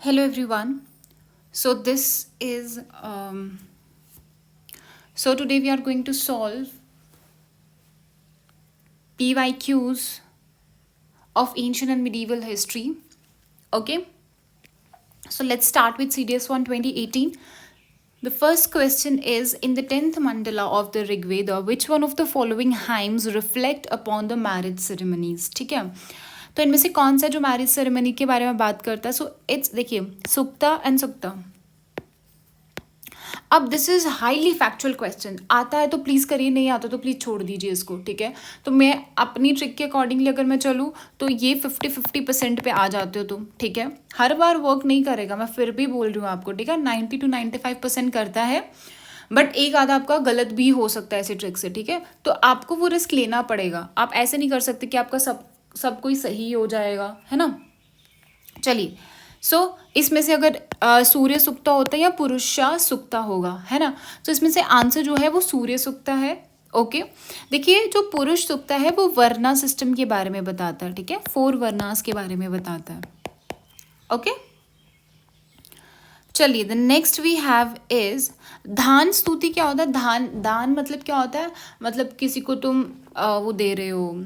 Hello everyone. So this is so today we are going to solve PYQs of ancient and medieval history. Okay. So let's start with CDS 1 2018. The first question is in the 10th mandala of the Rig Veda, which one of the following hymns reflect upon the marriage ceremonies? ठीक है, तो इनमें से कौन सा जो marriage ceremony के बारे में बात करता है? सो इट्स देखिए सुक्ता एंड सुक्ता. अब this is highly factual question. आता है तो प्लीज़ करिए, नहीं आता तो प्लीज़ छोड़ दीजिए इसको. ठीक है, तो मैं अपनी ट्रिक के अकॉर्डिंगली अगर मैं चलूँ तो ये 50-50% पे आ जाते हो तुम. ठीक है, हर बार वर्क नहीं करेगा, मैं फिर भी बोल रही हूँ आपको. ठीक है, 90-95% करता है, बट एक आधा आपका गलत भी हो सकता है ऐसी ट्रिक से. ठीक है, तो आपको वो रिस्क लेना पड़ेगा. आप ऐसे नहीं कर सकते कि आपका सब कोई सही हो जाएगा, है ना. चलिए, इसमें से अगर सूर्य सुक्ता होता है या पुरुषा सुक्ता होगा, है ना, तो इसमें से आंसर जो है वो सूर्य सुक्ता है. ओके, देखिए जो पुरुष सुक्ता है वो वर्ना सिस्टम के बारे में बताता है. ठीक है, 4 वर्नास के बारे में बताता है. ओके, चलिए the next we have is धान स्तुति. क्या होता है दान मतलब क्या होता है? मतलब किसी को तुम वो दे रहे हो,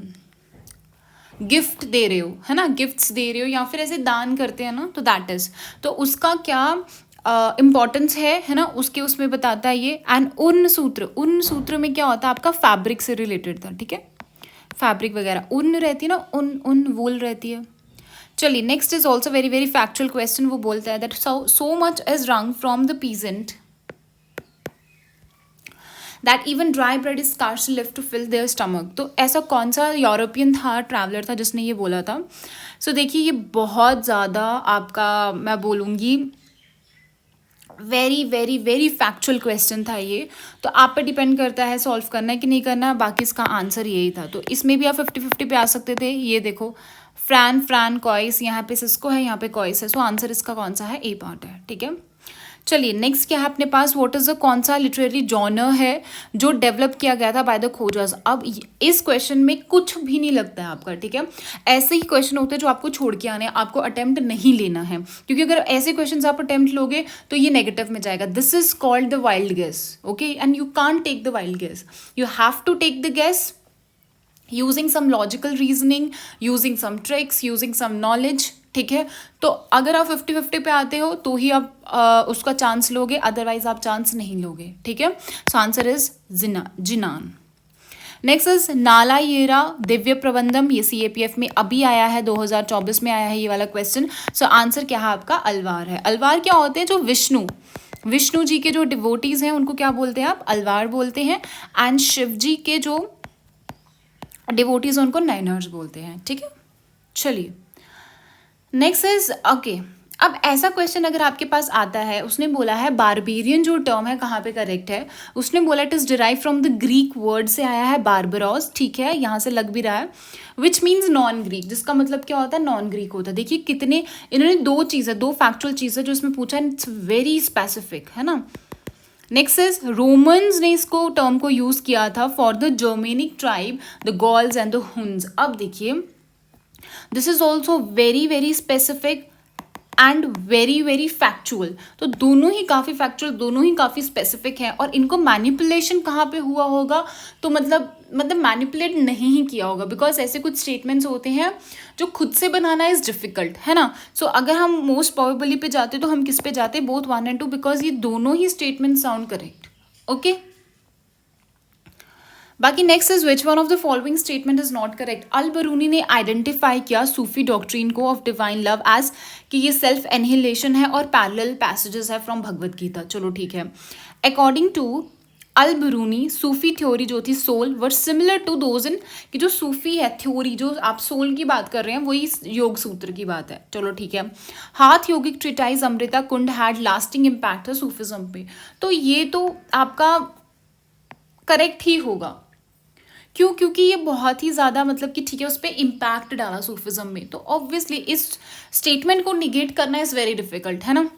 गिफ्ट दे रहे हो, है ना, गिफ्ट्स दे रहे हो या फिर ऐसे दान करते हैं ना, तो दैट इज, तो उसका क्या इम्पॉर्टेंस है ना, उसमें बताता है ये. एंड उन सूत्र में क्या होता है आपका? फैब्रिक से रिलेटेड था. ठीक है, फैब्रिक वगैरह ऊन रहती है ना, ऊन वूल रहती है. चलिए next is also very very factual question. वो बोलता है that so much is wrung from the peasant that even dry bread is scarcely left to fill their stomach. तो ऐसा कौन सा यूरोपियन था, ट्रैवलर था, जिसने ये बोला था? सो देखिए ये बहुत ज़्यादा आपका, मैं बोलूँगी very very very factual question था ये. तो आप पे डिपेंड करता है सॉल्व करना है कि नहीं करना. बाकी इसका आंसर यही था. तो इसमें भी आप 50-50 पे आ सकते थे. ये देखो फ्रान कॉइस, यहाँ पे सिस्को है, यहाँ पे कॉइस है. सो आंसर इसका कौन सा है? ए पार्ट है. ठीक है, चलिए नेक्स्ट क्या है अपने पास? व्हाट इज द कौन सा लिटरेरी जॉनर है जो डेवलप किया गया था बाय द खोजर्स? अब इस क्वेश्चन में कुछ भी नहीं लगता है आपका. ठीक है, ऐसे ही क्वेश्चन होते हैं जो आपको छोड़ के आने हैं, आपको अटेम्प्ट नहीं लेना है, क्योंकि अगर ऐसे क्वेश्चन आप अटेम्प्ट लोगे तो ये नेगेटिव में जाएगा. This is called the wild guess. Okay, and you can't take the wild guess, you have to take the guess using some logical reasoning, using some tricks, using some knowledge. ठीक है, तो अगर आप 50-50 पे आते हो तो ही आप उसका चांस लोगे, अदरवाइज आप चांस नहीं लोगे. ठीक है, सो आंसर इज जिनान. Next is Nalayira Divya Prabandham. ये CAPF में अभी आया है, 2024 में आया है ये वाला क्वेश्चन. सो आंसर क्या है आपका? अलवार है. अलवार क्या होते हैं? जो विष्णु जी के जो डिवोटीज हैं उनको क्या बोलते हैं आप? अलवार बोलते हैं. एंड शिव जी के जो डिवोटीज उनको नाइनर्स बोलते हैं. ठीक है, चलिए नेक्स्ट इज ओके. अब ऐसा क्वेश्चन अगर आपके पास आता है, उसने बोला है बारबेरियन जो टर्म है कहाँ पे करेक्ट है? उसने बोला it is derive from the Greek word से आया है बारबरोस. ठीक है, यहाँ से लग भी रहा है, विच मीन्स नॉन ग्रीक, जिसका मतलब क्या होता है? नॉन ग्रीक होता है. देखिए कितने इन्होंने दो फैक्चुअल चीज़ें जो इसमें पूछा है, इट्स वेरी स्पेसिफिक, है ना. नेक्स्ट इज रोमन्स ने इसको टर्म को यूज किया था for the Germanic tribe, the galls and the Hund's. अब देखिए this is also very very specific and very very factual. तो दोनों ही काफ़ी फैक्चुअल, दोनों ही काफ़ी स्पेसिफिक हैं. और इनको मैनिपुलेशन कहाँ पे हुआ होगा? तो मतलब मैनिपुलेट नहीं ही किया होगा, बिकॉज ऐसे कुछ स्टेटमेंट्स होते हैं जो खुद से बनाना इज डिफिकल्ट, है ना. सो अगर हम मोस्ट प्रोबेबली पे जाते तो हम किस पे जाते? बोथ 1 and 2, बिकॉज ये दोनों ही स्टेटमेंट साउंड करेक्ट. ओके, बाकी next is which one of the following statement is not correct? Al Biruni ने आइडेंटिफाई किया सूफी डॉक्ट्रीन को ऑफ डिवाइन लव एज कि ये सेल्फ एनहिलेशन है और पैरेलल पैसेजेस है फ्रॉम भगवत गीता. चलो ठीक है, according to Al Biruni Sufi theory जो थी soul were similar to those in, कि जो सूफी है थ्योरी, जो आप सोल की बात कर रहे हैं वही योग सूत्र की बात है. चलो ठीक है, Hatha yogic treatise Amrita Kunda had lasting impact है सूफिज्म पे. तो ये तो आपका करेक्ट ही होगा. क्यों? क्योंकि ये बहुत ही ज़्यादा मतलब कि ठीक है उस पर इम्पैक्ट डाला सूफिज्म में. तो ऑब्वियसली इस स्टेटमेंट को निगेट करना इज़ वेरी डिफिकल्ट, है ना.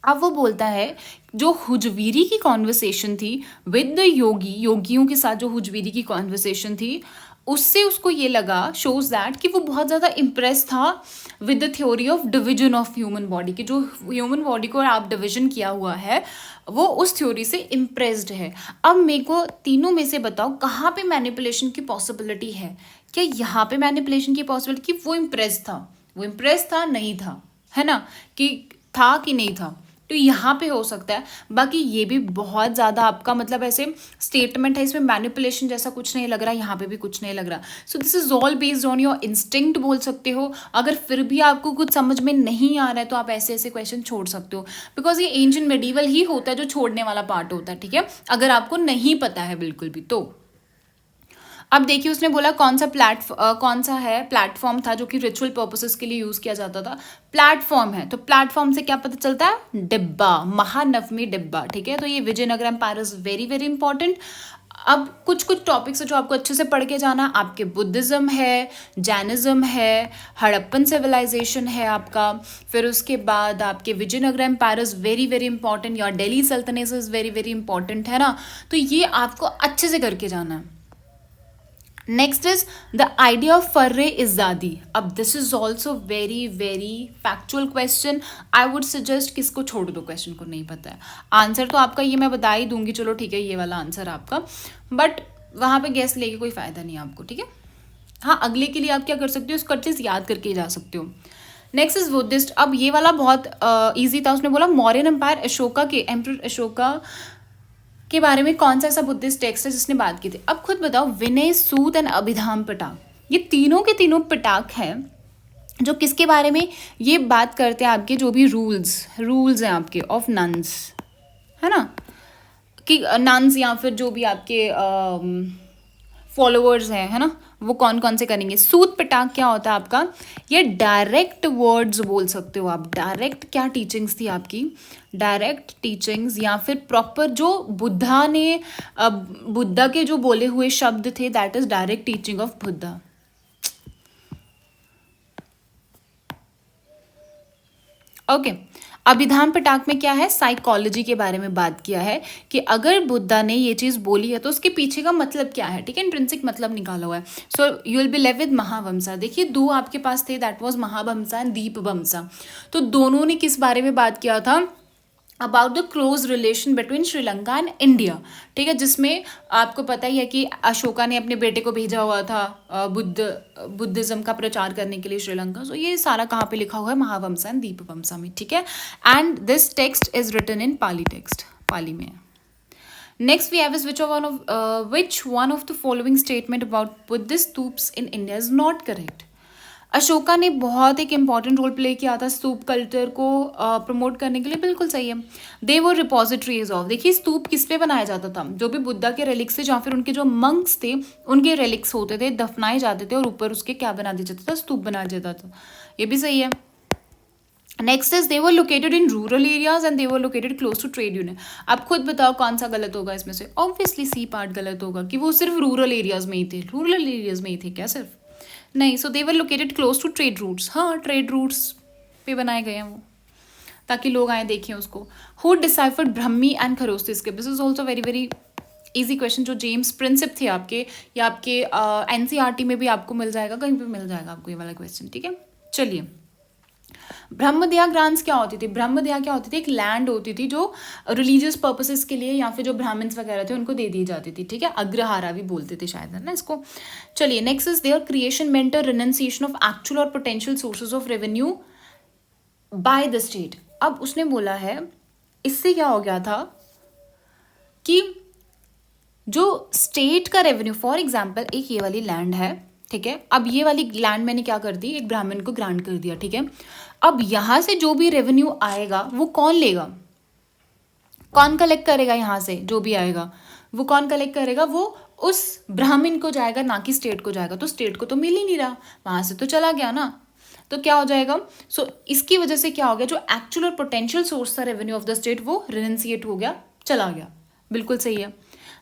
अब वो बोलता है जो हुजवीरी की कॉन्वर्सेशन थी विद द योगियों के साथ जो हुजवीरी की कॉन्वर्सेशन थी, उससे उसको ये लगा, शोज दैट कि वो बहुत ज़्यादा इम्प्रेस था with the theory of division of human body, कि जो ह्यूमन बॉडी को आप डिविजन किया हुआ है वो उस थ्योरी से इम्प्रेस्ड है। अब मेरे को तीनों में से बताओ कहाँ पे मैनिपुलेशन की पॉसिबिलिटी है? क्या यहाँ पे मैनिपुलेशन की पॉसिबिलिटी कि वो इम्प्रेस था नहीं था, है ना, कि था कि नहीं था, तो यहाँ पे हो सकता है। बाकी ये भी बहुत ज़्यादा आपका मतलब ऐसे स्टेटमेंट है, इसमें मैनिपुलेशन जैसा कुछ नहीं लग रहा, यहाँ पे भी कुछ नहीं लग रहा। So this is all based on your instinct बोल सकते हो। अगर फिर भी आपको कुछ समझ में नहीं आ रहा है तो आप ऐसे ऐसे क्वेश्चन छोड़ सकते हो, बिकॉज ये एंशिएंट मेडिवल ही होता है जो छोड़ने वाला पार्ट होता है, ठीक है, अगर आपको नहीं पता है बिल्कुल भी तो। अब देखिए उसने बोला कौन सा है प्लेटफॉर्म था जो कि रिचुअल पर्पसेस के लिए यूज किया जाता था। प्लेटफॉर्म है तो प्लेटफॉर्म से क्या पता चलता है? डिब्बा, महानवमी डिब्बा, ठीक है। तो ये Vijayanagar empire is very very important. अब कुछ कुछ टॉपिक्स है जो आपको अच्छे से पढ़ के जाना, आपके बुद्धिज्म है, जैनिज्म है, हड़प्पन सिविलाइजेशन है आपका, फिर उसके बाद आपके Vijayanagar empire is very very important, या दिल्ली सल्तनत इज वेरी वेरी इंपॉर्टेंट, है ना। तो ये आपको अच्छे से करके जाना है। Next is the idea of फर्रे इजादी। अब this is also very very factual question. I would suggest किसको छोड़ दो, क्वेश्चन को नहीं पता है। आंसर तो आपका ये मैं बता ही दूंगी, चलो ठीक है, ये वाला आंसर आपका, बट वहाँ पे गेस लेके कोई फायदा नहीं आपको, ठीक है। हाँ, अगले के लिए आप क्या कर सकते हो, उसको अच्छे से याद करके जा सकते हो। Next is Buddhist. अब ये वाला बहुत ईजी था। उसने बोला मौर्यन एम्पायर अशोका के एम्परर अशोका के बारे में कौन सा ऐसा बुद्धिस्ट टेक्स्ट है जिसने बात की थी। अब खुद बताओ, विनय सूत एंड अभिधाम पिटाक, ये तीनों के तीनों पिटाक हैं जो किसके बारे में ये बात करते हैं, आपके जो भी रूल्स हैं आपके ऑफ नन्स, है ना, कि नन्स या फिर जो भी आपके फॉलोअर्स हैं, है ना, वो कौन कौन से करेंगे। सूत पिटाक क्या होता है आपका, ये डायरेक्ट वर्ड्स बोल सकते हो आप। डायरेक्ट क्या टीचिंग्स थी आपकी, डायरेक्ट टीचिंग्स, या फिर प्रॉपर जो बुद्धा के जो बोले हुए शब्द थे, that is direct teaching of Buddha. Okay Abhidhamma Pitaka में क्या है, साइकोलॉजी के बारे में बात किया है कि अगर बुद्धा ने ये चीज़ बोली है तो उसके पीछे का मतलब क्या है, ठीक है, इंट्रिंसिक मतलब निकाला हुआ है। सो you will be left with Mahavamsa. देखिए दो आपके पास थे, that was Mahavamsa and Dipavamsa. तो दोनों ने किस बारे में बात किया था, about the close relation between Sri Lanka and India, ठीक है, जिसमें आपको पता ही है कि अशोका ने अपने बेटे को भेजा हुआ था बुद्धिज्म का प्रचार करने के लिए श्रीलंका। सो ये सारा कहाँ पे लिखा हुआ है, महावंसा एंड दीपवंसा में, ठीक है। And this text is written in Pali text, Pali में। Next we have is which one of the following statement about Buddhist stupas in India is not correct। Ashoka ने बहुत एक इंपॉर्टेंट रोल प्ले किया था स्तूप कल्चर को प्रमोट करने के लिए, बिल्कुल सही है। दे वो रिपोजिटरीज ऑफ, देखिए स्तूप किस पे बनाया जाता था, जो भी बुद्धा के रेलिक्स थे या फिर उनके जो मंक्स थे उनके रेलिक्स होते थे, दफनाए जाते थे और ऊपर उसके क्या बना दिया जाता था, स्तूप बनाया जाता था, ये भी सही है। Next is they were located in rural areas and they were located close to trade union. आप खुद बताओ कौन सा गलत होगा इसमें से, ऑब्वियसली सी पार्ट गलत होगा कि वो सिर्फ रूरल एरियाज में ही थे। रूरल एरियाज में ही थे क्या सिर्फ, नहीं। So they were located close to trade routes, हाँ ट्रेड रूट्स पे बनाए गए हैं वो, ताकि लोग आए देखें उसको। Who deciphered Brahmi and Kharosthi script, this is also very very easy question, जो जेम्स प्रिंसिप थे आपके, या आपके एनसीईआरटी में भी आपको मिल जाएगा, कहीं पे मिल जाएगा आपको ये वाला क्वेश्चन, ठीक है। चलिए ब्रह्मदया ग्रांट्स क्या होती थी, ब्रह्मदया क्या होती थी, एक लैंड होती थी जो रिलीजियस पर्पसेस के लिए या फिर जो ब्राह्मण्स वगैरह थे उनको दे दी जाती थी, ठीक है। अग्रहारा भी बोलते थे शायद, है ना इसको। चलिए next is their creation meant a renunciation of actual और potential sources of revenue by the state. अब उसने बोला है इससे क्या हो गया था कि जो स्टेट का रेवेन्यू, फॉर एग्जाम्पल एक ये वाली लैंड है, ठीक है, अब ये वाली लैंड मैंने क्या कर दी, एक ब्राह्मण को ग्रांट कर दिया, ठीक है। अब यहाँ से जो भी रेवेन्यू आएगा वो कौन लेगा, कौन कलेक्ट करेगा, यहाँ से जो भी आएगा वो कौन कलेक्ट करेगा, वो उस ब्राह्मण को जाएगा, ना कि स्टेट को जाएगा। तो स्टेट को तो मिल ही नहीं रहा, वहाँ से तो चला गया ना, तो क्या हो जाएगा। सो इसकी वजह से क्या हो गया, जो एक्चुअल और पोटेंशियल सोर्स था रेवेन्यू ऑफ द स्टेट वो रिनंसिएट हो गया, चला गया, बिल्कुल सही है।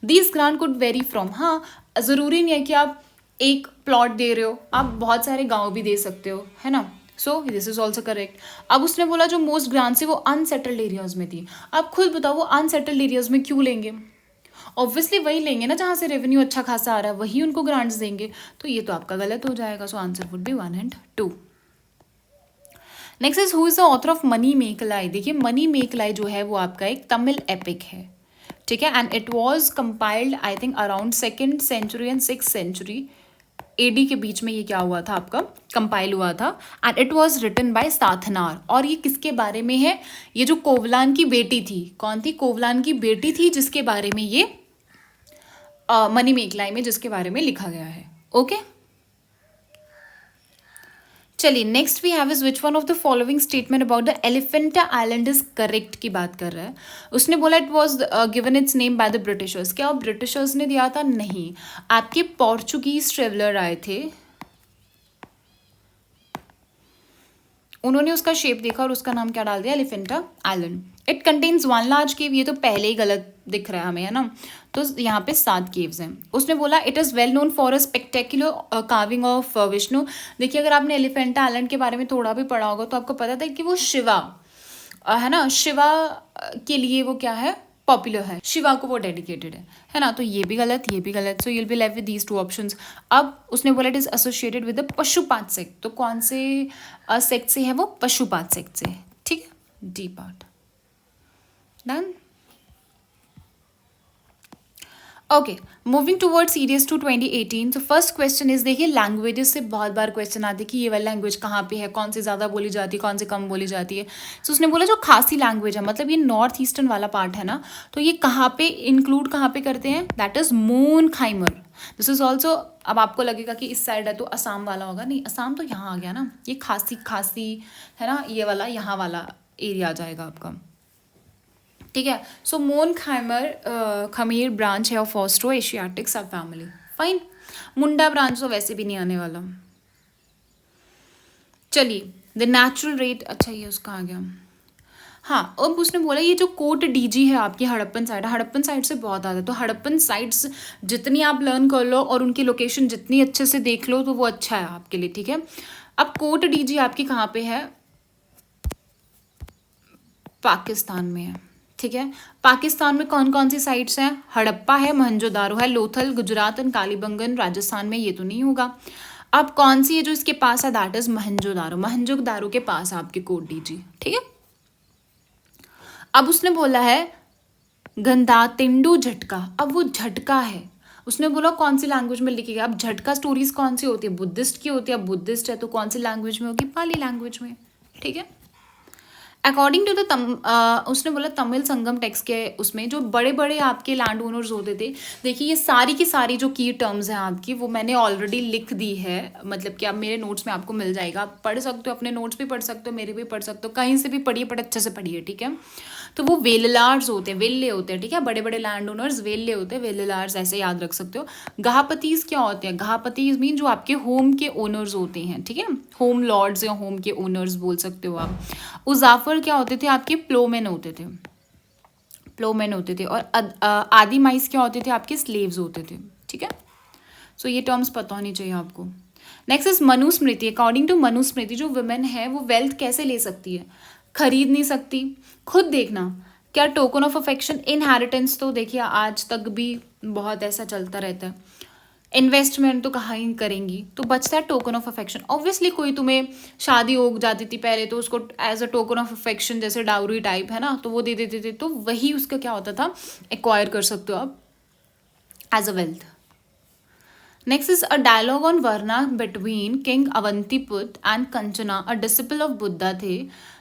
These grant could very from, हाँ ज़रूरी नहीं है कि आप एक प्लॉट दे रहे हो, आप बहुत सारे गाँव भी दे सकते हो, है ना। So this is also correct. अब उसने बोला जो मोस्ट ग्रांट्स है वो अनसेटल्ड एरियाज में थी। आप खुद बताओ वो अनसेटल्ड एरियाज में क्यों लेंगे, ऑब्वियसली वही लेंगे ना जहाँ से रेवेन्यू अच्छा खासा आ रहा है, वही उनको ग्रांट्स देंगे। तो ये तो आपका गलत हो जाएगा। So answer would be 1 and 2। Next is who is the author of Manimekalai. देखिए मनी मेक लाई जो है वो आपका एक तमिल एपिक है, ठीक है, and it was compiled I think around 2nd century and 6th century AD के बीच में ये क्या हुआ था आपका कंपाइल हुआ था, and it was written by Sattanar. और ये किसके बारे में है? ये जो कोवलान की बेटी थी, कौन थी? कोवलान की बेटी थी, जिसके बारे में ये मनी मेकलाई में जिसके बारे में लिखा गया है। ओके चलिए next we have is which one of the following statement about the Elephanta island is correct की बात कर रहा है। उसने बोला it was given its name by the britishers. क्या ब्रिटिशर्स ने दिया था? नहीं, आपके पोर्चुगीज ट्रेवलर आए थे, उन्होंने उसका शेप देखा और उसका नाम क्या डाल दिया? Elephanta island. It contains 1 large cave. ये तो पहले ही गलत दिख रहा है हमें, है ना, तो यहाँ पे 7 केव्स हैं। उसने बोला it is well known for a spectacular carving of Vishnu. देखिए अगर आपने एलिफेंटा आइलैंड के बारे में थोड़ा भी पढ़ा होगा तो आपको पता था कि वो शिवा है ना, शिवा के लिए वो क्या है? पॉपुलर है, शिवा को वो डेडिकेटेड है ना। तो ये भी गलत, ये भी गलत। So you'll be left with these 2 options. अब उसने बोला it is associated with the Pashupata sect. तो कौन से सेक्ट से है वो? पशुपात सेक्ट से, ठीक है, D part done. Okay moving toward series two 2018। तो फर्स्ट क्वेश्चन इज, देखिए लैंग्वेजेस से बहुत बार क्वेश्चन आते हैं कि ये वाली लैंग्वेज कहाँ पे है, कौन सी ज़्यादा बोली जाती है, कौन सी कम बोली जाती है। सो उसने बोला जो खासी लैंग्वेज है, मतलब ये नॉर्थ ईस्टर्न वाला पार्ट है ना, तो ये कहाँ पे इंक्लूड कहाँ पे करते हैं? दैट इज मोन खाइमर। दिस इज ऑल्सो, अब आपको लगेगा कि इस साइड है तो असम वाला होगा, नहीं असम तो यहाँ आ गया ना, ये खासी खासी है ना, ये वाला यहाँ वाला एरिया आ जाएगा आपका, ठीक है। सो मोन खाइमर खमीर ब्रांच है ऑफ ऑस्ट्रो एशियाटिक सब फैमिली। फाइन, मुंडा ब्रांच तो वैसे भी नहीं आने वाला। चलिए द नेचुरल रेट, अच्छा ये उसका आ गया। हाँ अब उसने बोला ये जो कोट डीजी है आपकी हड़प्पन साइड, हड़प्पन साइड से बहुत आता है, तो हड़प्पन साइड्स जितनी आप लर्न कर लो और उनकी लोकेशन जितनी अच्छे से देख लो तो वो अच्छा है आपके लिए, ठीक है। अब कोट डीजी आपकी कहाँ पे है? पाकिस्तान में है, ठीक है। पाकिस्तान में कौन कौन सी साइट्स हैं? हड़प्पा है, मोहनजोदारो है, लोथल गुजरात एंड कालीबंगन राजस्थान में, ये तो नहीं होगा। अब कौन सी है जो इसके पास है? दैट इज मोहनजोदारो, मोहनजोदारो के पास है आपके कोट डीजी, ठीक है। अब उसने बोला है गंदा तिंडू झटका, अब वो झटका है, उसने बोला कौन सी लैंग्वेज में लिखी गई। अब झटका स्टोरीज कौन सी होती है? बुद्धिस्ट की होती है। अब बुद्धिस्ट है तो कौन सी लैंग्वेज में होगी? पाली लैंग्वेज में, ठीक है। अकॉर्डिंग टू द उसने बोला तमिल संगम टेक्स्ट के उसमें जो बड़े बड़े आपके लैंड ओनर्स होते थे, देखिए ये सारी की सारी जो की टर्म्स हैं आपकी वो मैंने ऑलरेडी लिख दी है, मतलब कि आप मेरे नोट्स में आपको मिल जाएगा, आप पढ़ सकते हो, अपने नोट्स भी पढ़ सकते हो, मेरे भी पढ़ सकते हो, कहीं से भी पढ़िए, बट अच्छे से पढ़िए, ठीक है। तो वो वेललार्स होते हैं, वेल्ले होते हैं, ठीक है, बड़े बड़े लैंड ओनर्स वेल्ले होते हैं, वेललार्स ऐसे याद रख सकते हो। गहापतीज क्या होते हैं? गहापतीज मीन जो आपके होम के ओनर्स होते हैं, ठीक है, होम लॉर्ड्स या होम के ओनर्स बोल सकते हो आप। उजाफर क्या होते थे? आपके प्लोमेन होते थे, प्लोमेन होते थे। और आदि माइस क्या होते थे? आपके स्लेव्स होते थे, ठीक है। सो ये टर्म्स पता होनी चाहिए आपको। Next is Manusmriti. According to Manusmriti जो वुमेन है वो वेल्थ कैसे ले सकती है? खरीद नहीं सकती, खुद देखना। क्या टोकन ऑफ अफेक्शन, इनहेरिटेंस तो देखिए आज तक भी बहुत ऐसा चलता रहता है, इन्वेस्टमेंट तो कहाँ ही करेंगी, तो बचता है टोकन ऑफ अफेक्शन। ऑब्वियसली कोई तुम्हें शादी हो जाती थी पहले तो उसको as a token of affection जैसे डाउरी टाइप है ना, तो वो दे देते थे, तो वही उसका क्या होता था, एक्वायर कर सकते हो आप as a wealth. Next is a dialogue on varna between king Avantiputta and Kanchana, a disciple of Buddha थे।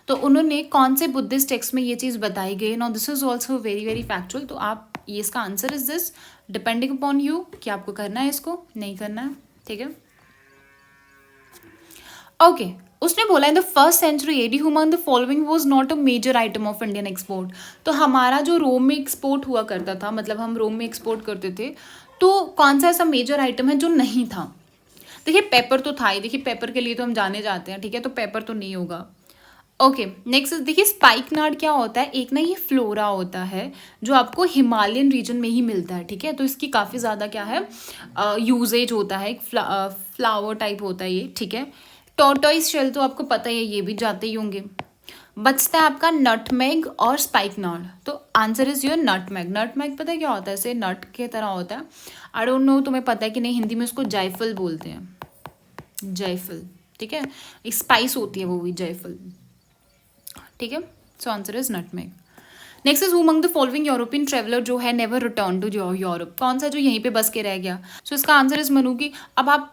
तो उन्होंने कौन से बुद्धिस्ट टेक्स्ट में ये चीज़ बताई गई? Now this is also very very factual, तो आप ये इसका answer is this, depending upon you कि आपको करना है इसको नहीं करना है, ठीक है। ओके उसने बोला in the first century AD human the following was not a major item of Indian export. तो हमारा जो रोम में एक्सपोर्ट हुआ करता था, मतलब हम रोम में एक्सपोर्ट करते थे, तो कौन सा ऐसा मेजर आइटम है जो नहीं था? देखिए पेपर तो था ही, देखिए पेपर के लिए तो हम जाने जाते हैं, ठीक है, तो पेपर तो नहीं होगा। ओके नेक्स्ट देखिए स्पाइकनाड क्या होता है? एक ना ये फ्लोरा होता है जो आपको हिमालयन रीजन में ही मिलता है, ठीक है, तो इसकी काफ़ी ज़्यादा क्या है यूजेज होता है, एक फ्लावर टाइप होता है ये, ठीक है। टॉर्टॉइस शेल तो आपको पता ही है, ये भी जाते ही होंगे, बचता है आपका नटमेग और स्पाइकनॉट। तो answer is your nutmeg. Nutmeg पता है क्या होता है, ऐसे नट के तरह होता है। आई डोंट नो तुम्हें पता है कि नहीं, हिंदी में उसको जायफल बोलते हैं, जायफल। ठीक है, एक स्पाइस होती है वो भी, जायफल। ठीक है, so answer is nutmeg. Next is who among the following European traveller जो है नेवर रिटर्न टू यूरोप। कौन सा जो यहीं पे बस के रह गया। सो इसका आंसर इज मनुकी। अब आप,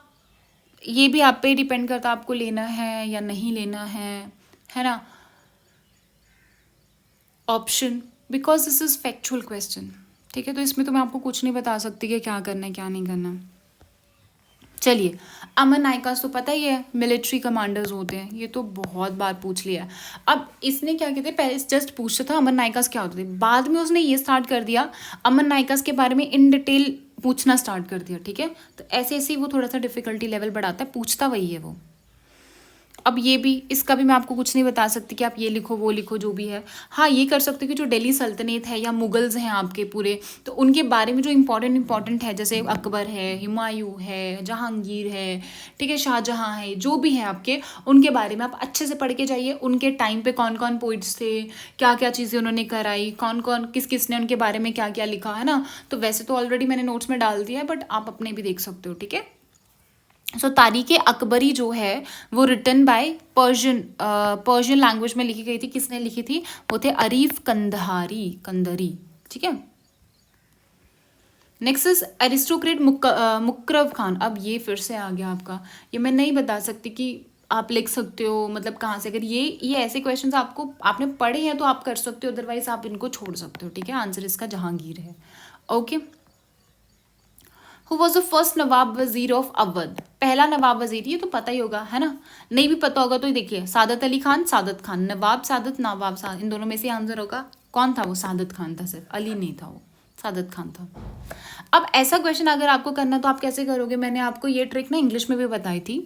ये भी आप पे डिपेंड करता है आपको लेना है या नहीं लेना है ना option, because this is factual question. ठीक है, तो इसमें तो मैं आपको कुछ नहीं बता सकती कि क्या करना है क्या नहीं करना। चलिए, अमन नायकास तो पता ही है मिलिट्री कमांडर्स होते हैं, ये तो बहुत बार पूछ लिया। अब इसने क्या कहते हैं, पहले जस्ट पूछता था अमन नायकास क्या होते थे, बाद में उसने ये स्टार्ट कर दिया अमन नायकास के बारे में इन डिटेल पूछना स्टार्ट कर दिया। ठीक है, तो ऐसे ऐसे ही वो थोड़ा सा डिफिकल्टी लेवल बढ़ाता है, पूछता वही है वो। अब ये भी, इसका भी मैं आपको कुछ नहीं बता सकती कि आप ये लिखो वो लिखो जो भी है। हाँ, ये कर सकते हो कि जो दिल्ली सल्तनत है या मुगल्स हैं आपके पूरे, तो उनके बारे में जो इंपॉर्टेंट है, जैसे अकबर है, हुमायूं है, जहांगीर है, ठीक है, शाहजहां है, जो भी है आपके, उनके बारे में आप अच्छे से पढ़ के जाइए। उनके टाइम पे कौन कौन पोइट्स थे, क्या क्या चीज़ें उन्होंने कराई, कौन कौन किस किसने उनके बारे में क्या क्या लिखा है ना। तो वैसे तो ऑलरेडी मैंने नोट्स में डाल दिया है, बट आप अपने भी देख सकते हो। ठीक है, सो तारीख अकबरी जो है वो रिटन बाय पर्शियन लैंग्वेज में लिखी गई थी। किसने लिखी थी, वो थे अरीफ कंदरी। ठीक है, नेक्स्ट इज एरिस्टोक्रेट मुकरब खान। अब ये फिर से आ गया आपका, ये मैं नहीं बता सकती कि आप लिख सकते हो मतलब कहाँ से। अगर ये ऐसे क्वेश्चंस आपको आपने पढ़े हैं तो आप कर सकते हो, अदरवाइज आप इनको छोड़ सकते हो। ठीक है, आंसर इसका जहांगीर है। Okay, who was the first nawab wazir of Awadh. पहला नवाब वजीर, ये तो पता ही होगा है ना, नहीं भी पता होगा तो देखिए, सादत अली खान, सादत खान, नवाब सादत, नवाब सादत, इन दोनों में से आंसर होगा। कौन था वो, सादत खान था, सिर्फ अली नहीं था वो, सादत खान था। अब ऐसा क्वेश्चन अगर आपको करना तो आप कैसे करोगे, मैंने आपको ये ट्रिक ना इंग्लिश में भी बताई थी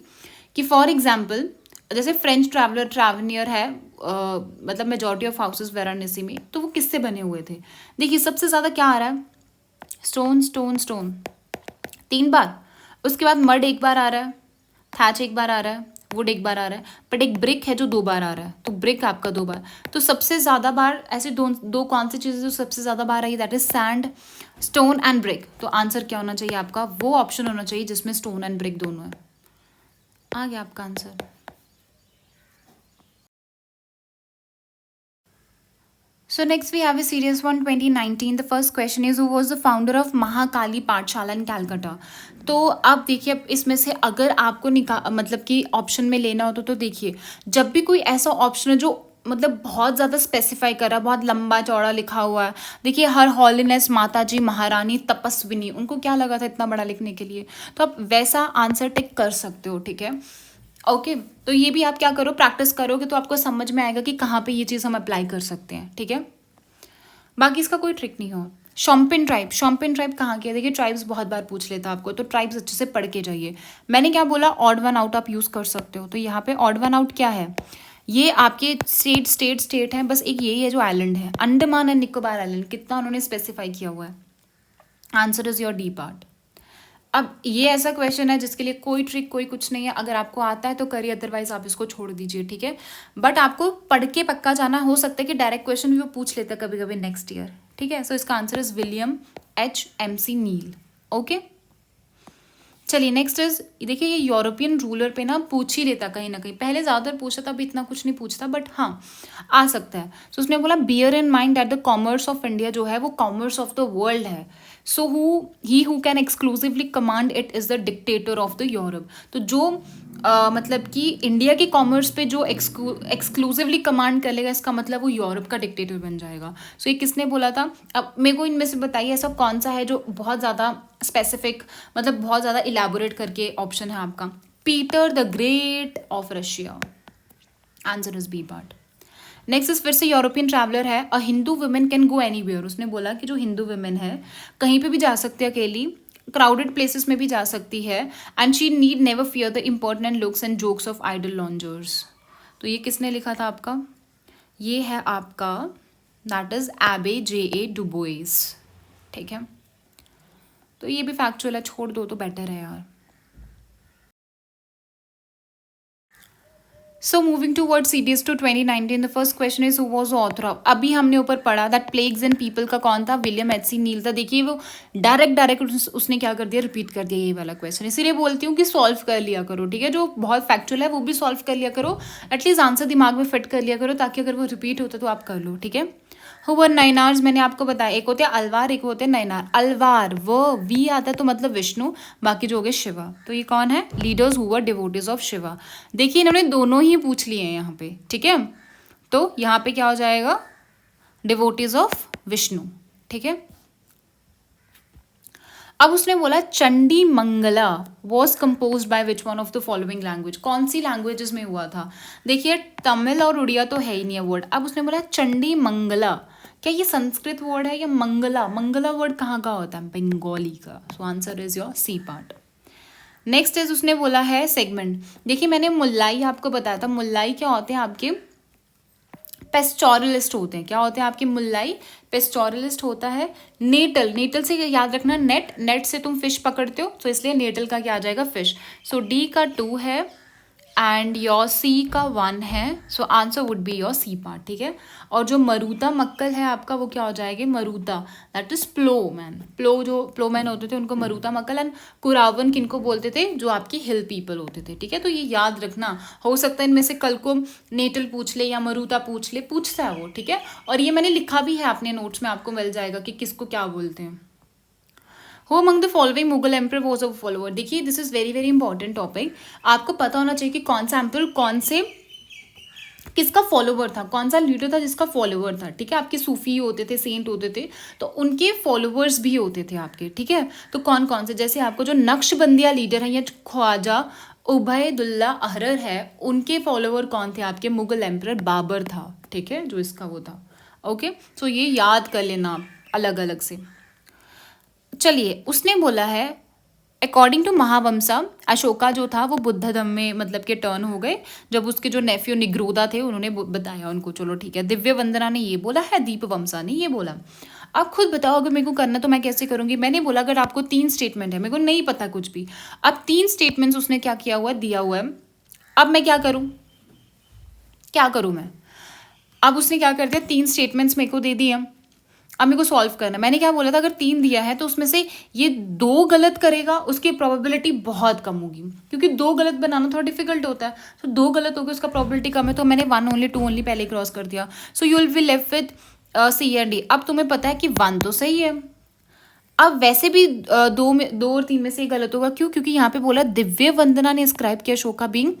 कि फॉर एग्जाम्पल जैसे फ्रेंच ट्रैवनियर है, मतलब मेजॉरिटी ऑफ हाउसेस वाराणसी में, तो वो किससे बने हुए थे। देखिए सबसे ज़्यादा क्या आ रहा है, स्टोन स्टोन स्टोन 3 बार, उसके बाद मड एक बार आ रहा है, थैच एक बार आ रहा है, वुड एक बार आ रहा है, बट एक ब्रिक है जो 2 बार आ रहा है, तो ब्रिक आपका 2 बार। तो सबसे ज़्यादा बार ऐसे दो कौन सी चीज़ें जो सबसे ज़्यादा बार आई, that is sand, stone and brick. तो आंसर क्या होना चाहिए आपका, वो ऑप्शन होना चाहिए जिसमें स्टोन एंड ब्रिक दोनों है। आ गया आपका answer. So next we have a serious one, 2019. The first question is who was the founder of Mahakali पाठशाला in Calcutta. तो अब देखिए, अब इसमें से अगर आपको मतलब कि ऑप्शन में लेना हो तो देखिए, जब भी कोई ऐसा ऑप्शन है जो मतलब बहुत ज़्यादा स्पेसिफाई कर रहा है, बहुत लंबा चौड़ा लिखा हुआ है, देखिए हर हॉलीनेस माता जी महारानी तपस्विनी, उनको क्या लगा था इतना बड़ा लिखने के लिए, तो आप वैसा आंसर टिक कर सकते हो। ठीक है, ओके, तो ये भी आप क्या करो, प्रैक्टिस करोगे तो आपको समझ में आएगा कि कहाँ पे ये चीज़ हम अप्लाई कर सकते हैं। ठीक है, बाकी इसका कोई ट्रिक नहीं हो। शॉम्पेन ट्राइब कहाँ की है, देखिए ट्राइब्स बहुत बार पूछ लेता आपको, तो ट्राइब्स अच्छे से पढ़ के जाइए। मैंने क्या बोला, ऑड वन आउट आप यूज़ कर सकते हो, तो यहाँ पे ऑड वन आउट क्या है, ये आपके स्टेट है, बस एक यही है जो आइलैंड है, अंडमान एंड निकोबार आइलैंड, कितना उन्होंने स्पेसिफाई किया हुआ है। Answer is your D part. अब ये ऐसा क्वेश्चन है जिसके लिए कोई ट्रिक कोई कुछ नहीं है, अगर आपको आता है तो करिए, अदरवाइज आप इसको छोड़ दीजिए। ठीक है, बट आपको पढ़ के पक्का जाना, हो सकता है कि डायरेक्ट क्वेश्चन भी वो पूछ लेता है कभी कभी नेक्स्ट ईयर। ठीक है, सो इसका answer is William HMC Neill. Okay, चलिए नेक्स्ट इज, देखिए ये यूरोपियन रूलर पे ना पूछ ही लेता कहीं ना कहीं, पहले ज़्यादातर पूछता था, अभी इतना कुछ नहीं पूछता, बट हाँ आ सकता है। सो उसने बोला bear in mind that the commerce of India जो है वो कॉमर्स ऑफ द वर्ल्ड है, so who can exclusively command it is the dictator of the Europe. तो जो मतलब कि इंडिया के कॉमर्स पे जो एक्सक्लूसिवली कमांड कर लेगा, इसका मतलब वो यूरोप का डिक्टेटर बन जाएगा। सो ये किसने बोला था, अब मेरे को इनमें से बताइए ऐसा कौन सा है जो बहुत ज़्यादा स्पेसिफिक, मतलब बहुत ज़्यादा इलेबोरेट करके ऑप्शन है आपका, Peter the Great of Russia. Answer is B part. Next is फिर से यूरोपियन ट्रैवलर है, a Hindu woman can go anywhere. उसने बोला कि जो हिंदू वुमेन है कहीं पे भी जा सकती है अकेली, क्राउडेड प्लेसेस में भी जा सकती है, and she need never fear the important looks and jokes of idle loungers. तो ये किसने लिखा था आपका, ये है आपका, दैट इज एबे J.A. डुबोइस। ठीक है, तो ये भी फैक्चुअल है, छोड़ दो तो बेटर है यार। So moving toward CDS two 2019, the first question is who was author of. अभी हमने ऊपर पढ़ा दैट प्लेग्स एंड पीपल का कौन था, विलियम एच.सी. नील था। देखिए वो डायरेक्ट उसने क्या कर दिया, रिपीट कर दिया ये वाला क्वेश्चन। इसीलिए बोलती हूँ कि सॉल्व कर लिया करो, ठीक है, जो बहुत फैक्चुअल है वो भी सॉल्व कर लिया करो, एटलीस्ट आंसर दिमाग में फिट कर लिया करो, ताकि अगर वो रिपीट होता तो आप कर लो, ठीक है। हु वर नैनार्स, मैंने आपको बताया, एक होते हैं अलवार, एक होते हैं नैनार। अलवार वो वी आता है तो मतलब विष्णु, बाकी जो हो गए शिवा। तो ये कौन है, leaders who were devotees of Shiva. देखिए इन्होंने दोनों ही पूछ लिए हैं यहाँ पे, ठीक है। तो यहाँ पे क्या हो जाएगा, डिवोटीज ऑफ विष्णु, ठीक है। अब उसने बोला Chandi Mangala was compose by which one of the following language, कौन सी लैंग्वेजेस में हुआ था। देखिए तमिल और उड़िया तो है ही नहीं है वर्ड। अब उसने बोला चंडी मंगला, क्या ये संस्कृत वर्ड है या मंगला, मंगला वर्ड कहाँ का होता है, बंगाली का। So answer is your C part. Next is उसने बोला है सेगमेंट। देखिए मैंने मुल्लाई आपको बताया था, मुल्लाई क्या होते हैं आपके, पेस्टोरलिस्ट होते हैं। क्या होते हैं आपके मुल्लाई, पेस्टोरलिस्ट होता है। नेटल, नेटल से याद रखना नेट, नेट से तुम फिश पकड़ते हो, तो इसलिए नेटल का क्या आ जाएगा, फिश। सो डी का 2 है एंड योर सी का 1 है। So answer would be your C part, ठीक है। और जो मरूता मक्कल है आपका वो क्या हो जाएगा, मरूता, दैट इज प्लो मैन। प्लो जो प्लो मैन होते थे उनको मरूता मक्कल। एंड कुरावन किनको बोलते थे, जो आपकी हिल पीपल होते थे, ठीक है। तो ये याद रखना, हो सकता है इनमें से कल को नेटल पूछ ले या मरूता पूछ ले, पूछता है वो, ठीक है। और ये मैंने लिखा भी है अपने नोट्स में, आपको मिल जाएगा कि किसको क्या बोलते हैं। Who among the following Mughal emperor was a follower. देखिए this is very very important topic, आपको पता होना चाहिए कि कौन सा एम्पर कौन से किसका फॉलोवर था, कौन सा लीडर था जिसका फॉलोवर था, ठीक है। आपके सूफी होते थे, सेंट होते थे, तो उनके फॉलोवर्स भी होते थे आपके, ठीक है। तो कौन कौन से, जैसे आपको जो नक्शबंदिया लीडर है या ख्वाजा उबैदुल्ला अहरर है, उनके फॉलोवर कौन थे आपके, मुगल एम्पर बाबर था, ठीक है, जो इसका वो था। ओके, सो ये याद कर लेना आप अलग अलग से। चलिए उसने बोला है अकॉर्डिंग टू महावंशा, अशोका जो था वो बुद्ध धर्म में मतलब के टर्न हो गए, जब उसके जो नेफ्यू निग्रोधा थे उन्होंने बताया उनको, चलो ठीक है। दिव्य वंदना ने ये बोला है, दीप वंशा ने ये बोला। आप खुद बताओ अगर मेरे को करना तो मैं कैसे करूंगी। मैंने बोला अगर आपको 3 स्टेटमेंट है, मेरे को नहीं पता कुछ भी, अब 3 स्टेटमेंट्स उसने क्या किया हुआ है, दिया हुआ है। अब मैं क्या करूँ, क्या करूँ मैं। अब उसने क्या कर दिया, 3 स्टेटमेंट्स मेरे को दे दिए, अब मेरे को सॉल्व करना है। मैंने क्या बोला था, अगर 3 दिया है तो उसमें से ये 2 गलत करेगा, उसकी प्रोबेबिलिटी बहुत कम होगी, क्योंकि 2 गलत बनाना थोड़ा डिफिकल्ट होता है। तो 2 गलत हो गए, उसका प्रोबेबिलिटी कम है, तो मैंने 1 ओनली 2 ओनली पहले क्रॉस कर दिया। So you will be left with C and D. अब तुम्हें पता है कि 1 तो सही है, अब वैसे भी 2 और 3 में से गलत होगा। क्यों, क्योंकि यहाँ पे बोला दिव्य वंदना ने स्क्राइब किया अशोका बीइंग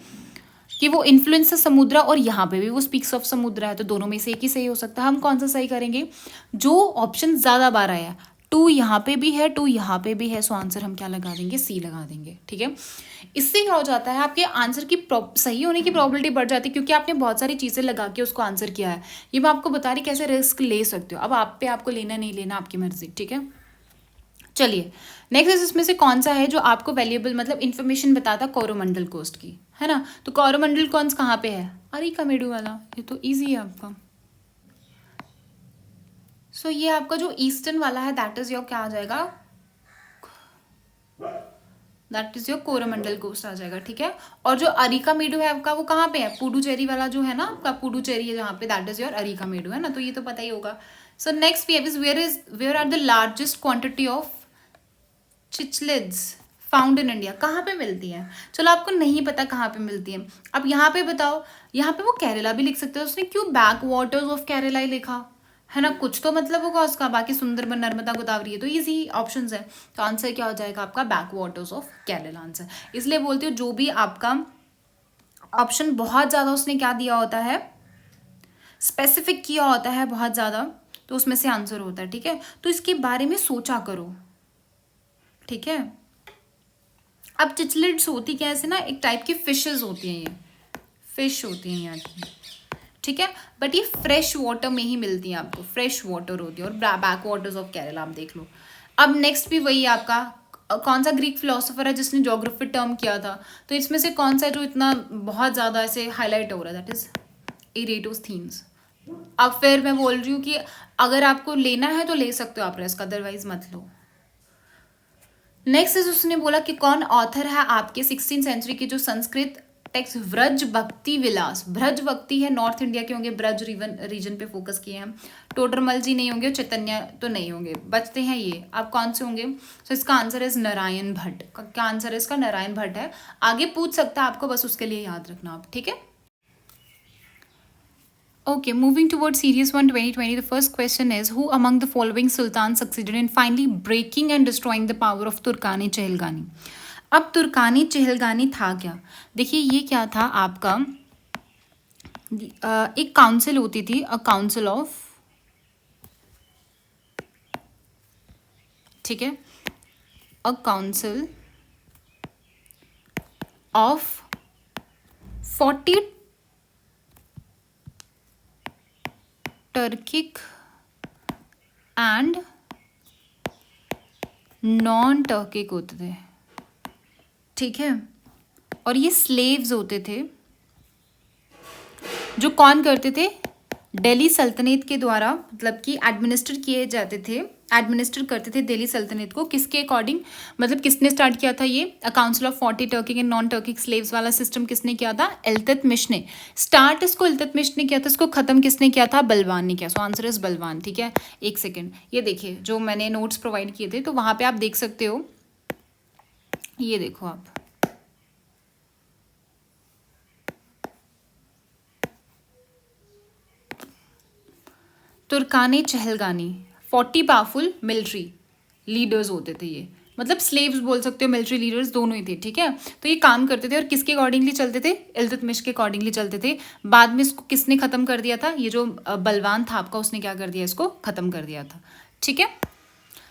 कि वो इन्फ्लुएंस है समुद्रा, और यहाँ पे भी वो स्पीक्स ऑफ समुद्रा है, तो दोनों में से एक ही सही हो सकता है। हम कौन सा सही करेंगे, जो ऑप्शन ज़्यादा बार आया, 2 यहाँ पे भी है, 2 यहाँ पे भी है, सो आंसर हम क्या लगा देंगे, सी लगा देंगे, ठीक है। इससे क्या हो जाता है, आपके आंसर की सही होने की प्रॉबिलिटी बढ़ जाती है, क्योंकि आपने बहुत सारी चीज़ें लगा के उसको आंसर किया है। ये मैं आपको बता रही कैसे रिस्क ले सकते हो। अब आप पे, आपको लेना नहीं लेना आपकी मर्जी, ठीक है। चलिए नेक्स्ट इसमें से कौन सा है जो आपको वैल्यूएबल मतलब इन्फॉर्मेशन बताता कोरोमंडल कोस्ट की, है ना। तो कोरोमंडल कौन कहाँ पे है, अरिकामेडू वाला, ये तो इजी है आपका। सो ये आपका जो ईस्टर्न वाला है दैट इज योर क्या आ जाएगा, that is your Coromandel coast आ जाएगा, ठीक है। और जो अरिकामेडू है आपका वो कहाँ पे है, पुडुचेरी वाला जो है ना आपका, पुडुचेरी है जहाँ पे, दैट इज योर अरिकामेडू, है ना। तो ये तो पता ही होगा। So next we have is where are the largest quantity of cichlids found in India, कहाँ पे मिलती है। चलो आपको नहीं पता कहाँ पे मिलती है, अब यहाँ पे बताओ। यहाँ पे वो केरला भी लिख सकते हो, उसने क्यों बैक वाटर्स ऑफ केरला ही लिखा, है ना, कुछ तो मतलब होगा उसका। बाकी सुंदरबन, नर्मदा, गोदावरी है तो इजी ऑप्शंस है। तो आंसर क्या हो जाएगा आपका, back waters of Kerala answer. इसलिए बोलती हूँ जो भी आपका ऑप्शन बहुत ज़्यादा उसने क्या दिया होता है, स्पेसिफिक किया होता है बहुत ज़्यादा, तो उसमें से आंसर होता है, ठीक है। तो इसके बारे में सोचा करो, ठीक है। अब चिचलिड्स होती क्या, ऐसे ना एक टाइप की फिशेस होती हैं, ये फिश होती हैं यहाँ की, ठीक है। बट ये फ्रेश वाटर में ही मिलती हैं आपको, फ्रेश वाटर होती है, और बैक वाटर्स ऑफ केरला आप देख लो। अब नेक्स्ट भी वही आपका कौन सा ग्रीक फिलोसोफर है जिसने ज्योग्राफी टर्म किया था, तो इसमें से कौन सा जो इतना बहुत ज़्यादा ऐसे हाईलाइट हो रहा है, दैट इज इरेटोस्थीन्स। अब फिर मैं बोल रही हूँ कि अगर आपको लेना है तो ले सकते हो आप रिस्क, अदरवाइज मत लो। नेक्स्ट उसने बोला कि कौन ऑथर है आपके 16th सेंचुरी की जो संस्कृत टेक्स्ट व्रज भक्ति विलास, ब्रज भक्ति है, नॉर्थ इंडिया के होंगे, ब्रज रीजन पे फोकस किए हैं। टोडरमल जी नहीं होंगे, चैतन्य तो नहीं होंगे, बचते हैं ये। अब कौन से होंगे? तो इसका आंसर है नारायण भट्ट। क्या आंसर है इसका? नारायण भट्ट है। आगे पूछ सकता है आपको, बस उसके लिए याद रखना आप, ठीक है। Okay, moving towards Series 1 2020, the first question is who among the following sultans succeeded in finally breaking and destroying the power of Turkani Chehelgani? अब तुर्कानी चहलगानी था क्या? देखिए ये क्या था आपका, एक काउंसिल होती थी, अ काउंसिल ऑफ, ठीक है, a council of 40 Turkic and non Turkic होते थे, ठीक है, और ये स्लेव्स होते थे जो कौन करते थे? दिल्ली सल्तनत के द्वारा, मतलब कि एडमिनिस्टर किए जाते थे, एडमिनिस्टर करते थे दिल्ली सल्तनत को। किसके अकॉर्डिंग? मतलब किसने स्टार्ट किया था ये council of 40 Turkic and non Turkic slaves वाला सिस्टम? किसने किया था? इल्तुतमिश ने। स्टार्ट इसको इल्तुतमिश ने किया था, इसको खत्म किसने किया था? बलवान ने किया। सो आंसर इज बलवान, ठीक है। एक सेकेंड, ये देखिए जो मैंने नोट्स प्रोवाइड किए थे, तो वहाँ पे आप देख सकते हो, ये देखो आप, तुर्कानी चहलगानी 40 पावरफुल मिलिट्री लीडर्स होते थे ये, मतलब स्लेव्स बोल सकते हो, मिलिट्री लीडर्स दोनों ही थे, ठीक है। तो ये काम करते थे और किसके अकॉर्डिंगली चलते थे? इल्तुतमिश के अकॉर्डिंगली चलते थे। बाद में इसको किसने खत्म कर दिया था? ये जो बलवान था आपका, उसने क्या कर दिया? इसको खत्म कर दिया था, ठीक है।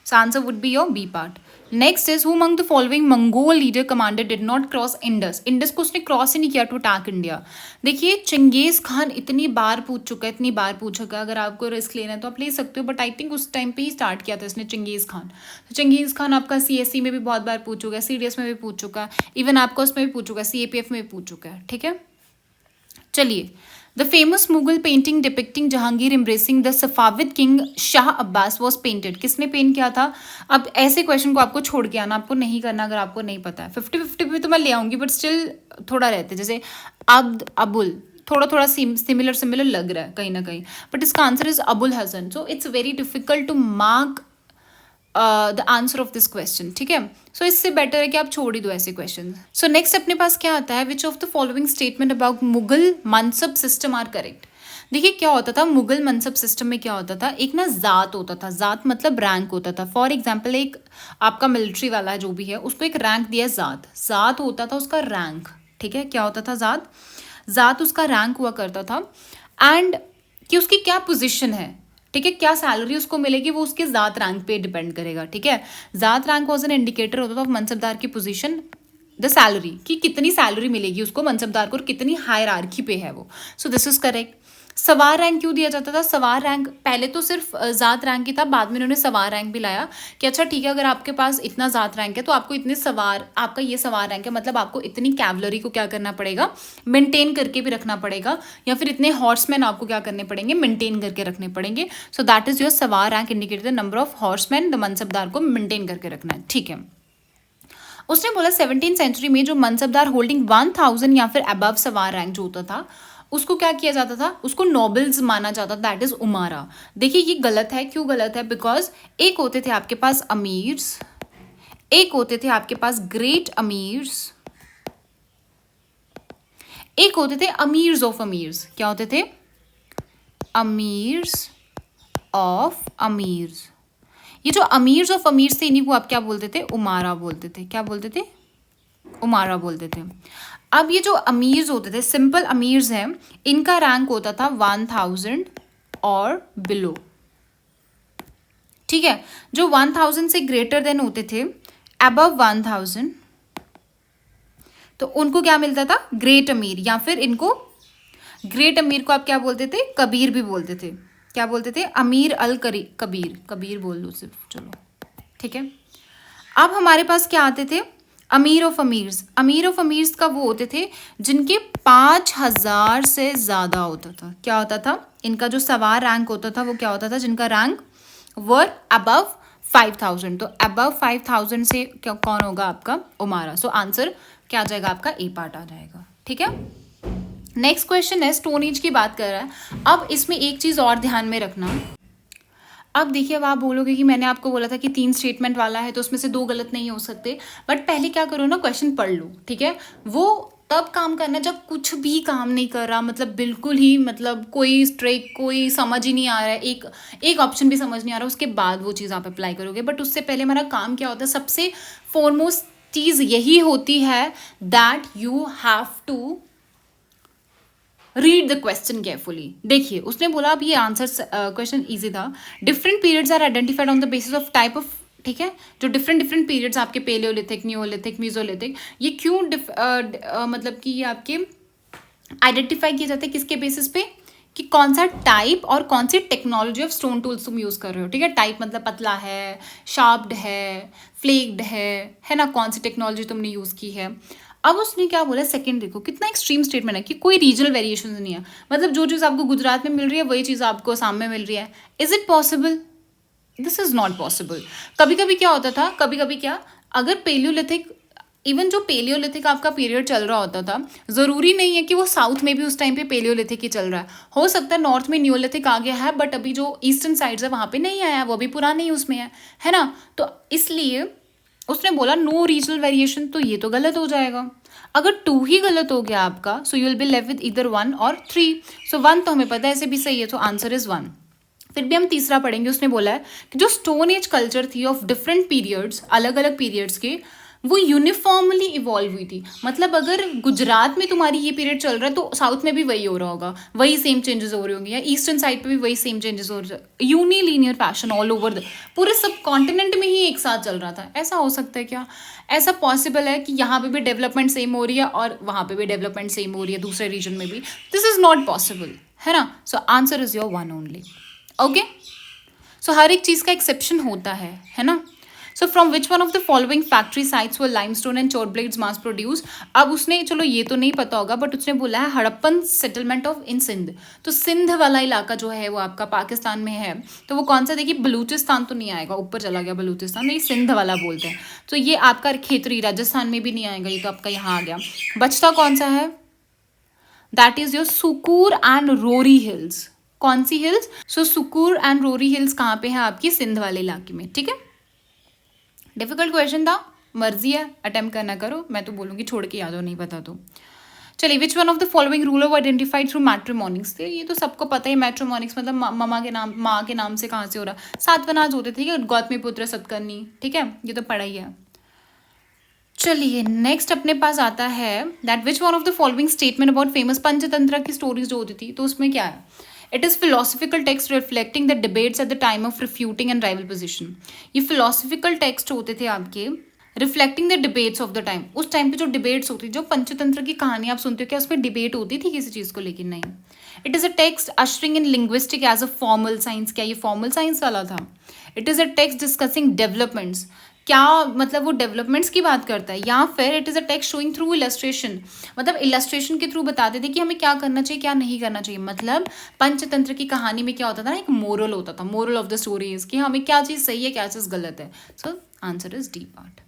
So answer would be your B part. Next is who among the following Mongol leader commander did not cross Indus? Indus को उसने क्रॉस ही नहीं किया टू अटैक इंडिया। देखिए चंगेज खान इतनी बार पूछ चुका है, इतनी बार पूछ चुका है, अगर आपको रिस्क लेना है तो आप ले सकते हो, बट आई थिंक उस टाइम पे ही स्टार्ट किया था इसने, चंगेज खान। तो चंगेज खान आपका CSC में भी बहुत बार पूछ चुका है, CDS में भी पूछ चुका है, इवन आपका उसमें भी पूछ चुका है, CAPF में भी पूछ चुका है, ठीक है। चलिए, the famous Mughal painting depicting Jahangir embracing the Safavid king Shah Abbas was painted, किसने पेंट किया था? अब ऐसे क्वेश्चन को आपको छोड़ के आना, आपको नहीं करना अगर आपको नहीं पता है। 50-50 भी तो मैं ले आऊंगी, बट स्टिल थोड़ा रहते, जैसे अब्द अबुल, थोड़ा थोड़ा सिमिलर लग रहा है कहीं ना कहीं, बट इसका answer is Abul Hasan. So it's very difficult to mark the answer of this question, ठीक है। सो इससे बेटर है कि आप छोड़ ही दो ऐसे क्वेश्चन। सो नेक्स्ट अपने पास क्या आता है? Which of the following statement about Mughal mansab system are correct? देखिए क्या होता था मुगल मनसब सिस्टम में, क्या होता था, एक ना जात होता था, जात मतलब रैंक होता था। फॉर एग्जाम्पल एक आपका मिलिट्री वाला है जो भी है, उसको एक रैंक दिया, जात, जात होता था उसका रैंक, ठीक है। क्या होता था? जात, जात उसका रैंक हुआ करता था, एंड कि उसकी क्या पोजिशन है, ठीक है, क्या सैलरी उसको मिलेगी, वो उसके जात रैंक पे डिपेंड करेगा, ठीक है। जात रैंक वॉज एन इंडिकेटर होता था ऑफ मनसबदार की पोजीशन, द सैलरी, कि कितनी सैलरी मिलेगी उसको मनसबदार को और कितनी हायरार्की पे है वो। So this is correct. सवार रैंक क्यों दिया जाता था? सवार रैंक पहले तो सिर्फ जात रैंक ही था, बाद में उन्होंने सवार रैंक भी लाया कि अच्छा ठीक है, अगर आपके पास इतना जात रैंक है तो आपको इतने सवार, आपका ये सवार रैंक है, मतलब आपको इतनी कैवलरी को क्या करना पड़ेगा? मेंटेन करके भी रखना पड़ेगा, या फिर इतने हॉर्समैन आपको क्या करने पड़ेंगे? मेंटेन करके रखने पड़ेंगे। So that is your sawar rank indicate the number of horseman, the mansabdar को मेंटेन करके रखना है, ठीक है। उसने बोला 17th सेंचुरी में जो मनसबदार होल्डिंग 1000 या फिर अबव सवार रैंक जो होता था, उसको क्या किया जाता था? उसको नोबल्स माना जाता था, दैट इज उमारा। देखिए ये गलत है, क्यों गलत है? बिकॉज एक होते थे आपके पास अमीर्स, एक होते थे आपके पास ग्रेट अमीर्स, एक होते थे अमीर्स ऑफ अमीर्स। क्या होते थे? अमीर्स ऑफ अमीर्स। ये जो अमीर्स ऑफ अमीर्स थे, इन्हीं को आप क्या बोलते थे? उमारा बोलते थे। क्या बोलते थे? उमारा बोलते थे। अब ये जो अमीर्स होते थे, सिंपल अमीर्स हैं, इनका रैंक होता था 1000 और बिलो, ठीक है। जो 1000 से ग्रेटर देन होते थे, अबव 1000, तो उनको क्या मिलता था? ग्रेट अमीर, या फिर इनको ग्रेट अमीर को आप क्या बोलते थे? कबीर भी बोलते थे। क्या बोलते थे? अमीर अल कबीर, कबीर बोल लो सिर्फ, चलो ठीक है। अब हमारे पास क्या आते थे? अमीर ऑफ अमीर्स। अमीर ऑफ अमीर्स का वो होते थे जिनके 5000 से ज़्यादा होता था। क्या होता था? इनका जो सवार रैंक होता था वो क्या होता था? जिनका रैंक वर अबव 5000। तो अबव 5000 से कौन होगा? आपका उमारा। सो आंसर क्या आ जाएगा? आपका ए पार्ट आ जाएगा, ठीक है। नेक्स्ट क्वेश्चन है, स्टोन एज की बात कर रहा है। अब इसमें एक चीज़ और ध्यान में रखना। अब देखिए, अब आप बोलोगे कि मैंने आपको बोला था कि 3 स्टेटमेंट वाला है तो उसमें से 2 गलत नहीं हो सकते, बट पहले क्या करो ना, क्वेश्चन पढ़ लो, ठीक है। वो तब काम करना जब कुछ भी काम नहीं कर रहा, मतलब बिल्कुल ही, मतलब कोई स्ट्रेक, कोई समझ ही नहीं आ रहा है, एक ऑप्शन भी समझ नहीं आ रहा, उसके बाद वो चीज़ आप अप्लाई करोगे। बट उससे पहले हमारा काम क्या होता है, सबसे फॉरमोस्ट चीज़ यही होती है that you have to read the question carefully. देखिए, उसने बोला, अब ये आंसर क्वेश्चन इजी था। Different periods are identified on the basis of type of, ठीक है, जो डिफरेंट डिफरेंट पीरियड्स आपके पेलियोलिथिक, न्यूलिथिक, मीजोलिथिक, ये क्यों मतलब कि ये आपके आइडेंटिफाई किए जाते हैं किसके बेसिस पे, कि कौन सा टाइप और कौन सी टेक्नोलॉजी ऑफ स्टोन टूल्स तुम यूज़ कर रहे हो, ठीक है। टाइप मतलब पतला है, शार्प्ड है, फ्लेक्ड है ना, कौन सी टेक्नोलॉजी तुमने यूज़ की है। अब उसने क्या बोला, सेकंड देखो कितना एक्सट्रीम स्टेटमेंट है कि कोई रीजनल वेरिएशन नहीं है, मतलब जो चीज़ आपको गुजरात में मिल रही है वही चीज़ आपको आसाम में मिल रही है। Is it possible? This is not possible. कभी कभी क्या होता था, कभी कभी क्या, अगर पेलियोलिथिक, इवन जो पेलियोलिथिक आपका पीरियड चल रहा होता था, ज़रूरी नहीं है कि वो साउथ में भी उस टाइम पे पेलियोलिथिक ही चल रहा है, हो सकता है नॉर्थ में न्यूलिथिक आ गया है, बट अभी जो ईस्टर्न साइड्स है वहाँ पे नहीं आया है, वो भी पुराने ही उसमें है ना। तो इसलिए उसने बोला नो रीजनल वेरिएशन, तो ये तो गलत हो जाएगा। अगर 2 ही गलत हो गया आपका, सो you will be left with इधर 1 और 3। सो 1 तो हमें पता है ऐसे भी सही है, तो आंसर इज 1। फिर भी हम तीसरा पढ़ेंगे। उसने बोला है कि जो स्टोन एज कल्चर थी ऑफ डिफरेंट पीरियड्स, अलग अलग पीरियड्स के, वो यूनिफॉर्मली इवॉल्व हुई थी। मतलब अगर गुजरात में तुम्हारी ये पीरियड चल रहा है तो साउथ में भी वही हो रहा होगा, वही सेम चेंजेस हो रहे होंगे, या ईस्टर्न साइड पे भी वही सेम चेंजेस हो रहे, यूनिलीनियर फैशन ऑल ओवर द पूरे सब कॉन्टिनेंट में ही एक साथ चल रहा था। ऐसा हो सकता है क्या? ऐसा पॉसिबल है कि यहाँ पे भी डेवलपमेंट सेम हो रही है और वहाँ पे भी डेवलपमेंट सेम हो रही है, दूसरे रीजन में भी? दिस इज नॉट पॉसिबल, है ना। So answer is your 1 only. Okay, so हर एक चीज़ का एक्सेप्शन होता है ना। So from which one of the following factory sites were limestone and chert blades mass produce. अब उसने, चलो ये तो नहीं पता होगा, बट उसने बोला है हड़प्पन सेटलमेंट ऑफ इन सिंध। तो सिंध वाला इलाका जो है वो आपका पाकिस्तान में है, तो वो कौन सा, देखिए बलूचिस्तान तो नहीं आएगा, ऊपर चला गया बलूचिस्तान, ये सिंध वाला बोलते हैं। तो ये आपका खेतरी राजस्थान में भी नहीं आएगा, ये तो आपका यहाँ आ गया। बचता कौन सा है? That is your Sukkur and Rohri hills. कौन सी hills? So Sukkur and Rohri hills कहाँ पे है? आपकी सिंध वाले इलाके में, ठीक है। डिफिकल्ट क्वेश्चन था, मर्जी है, अटेम्प्ट करना करो, मैं तो बोलूँगी छोड़ के आ जाओ नहीं पता तो। चलिए, which one of the following rule of identified through matrimonics. ये तो सबको पता है, मैट्रिमोनिक्स मतलब ममा के नाम, माँ के नाम से कहाँ से हो रहा, सातवनाज होते थे, ठीक है, गौतमी पुत्र सतकर्णी, ठीक है, ये तो पढ़ा ही है। चलिए, नेक्स्ट अपने पास आता है that which one of the following statement about famous Panchatantra की स्टोरीज जो होती थी, तो उसमें क्या है? It is philosophical text reflecting the debates at the time of refuting and rival position. ये फिलोसफिकल टेक्स्ट होते थे आपके, reflecting the debates of the time. उस टाइम पे जो डिबेट्स होती, जो पंचतंत्र की कहानी आप सुनते हो, क्या उसमें डिबेट होती थी किसी चीज़ को? लेकिन नहीं। It is a text ushering in linguistic as a formal science. क्या ये फॉर्मल साइंस वाला था? It is a text discussing developments. क्या मतलब वो डेवलपमेंट्स की बात करता है? या फिर it is a text showing through illustration, मतलब इलस्ट्रेशन के थ्रू बताते थे कि हमें क्या करना चाहिए, क्या नहीं करना चाहिए। मतलब पंचतंत्र की कहानी में क्या होता था ना, एक मोरल होता था, moral of the story is कि हमें क्या चीज़ सही है, क्या चीज़ गलत है। So answer is D part.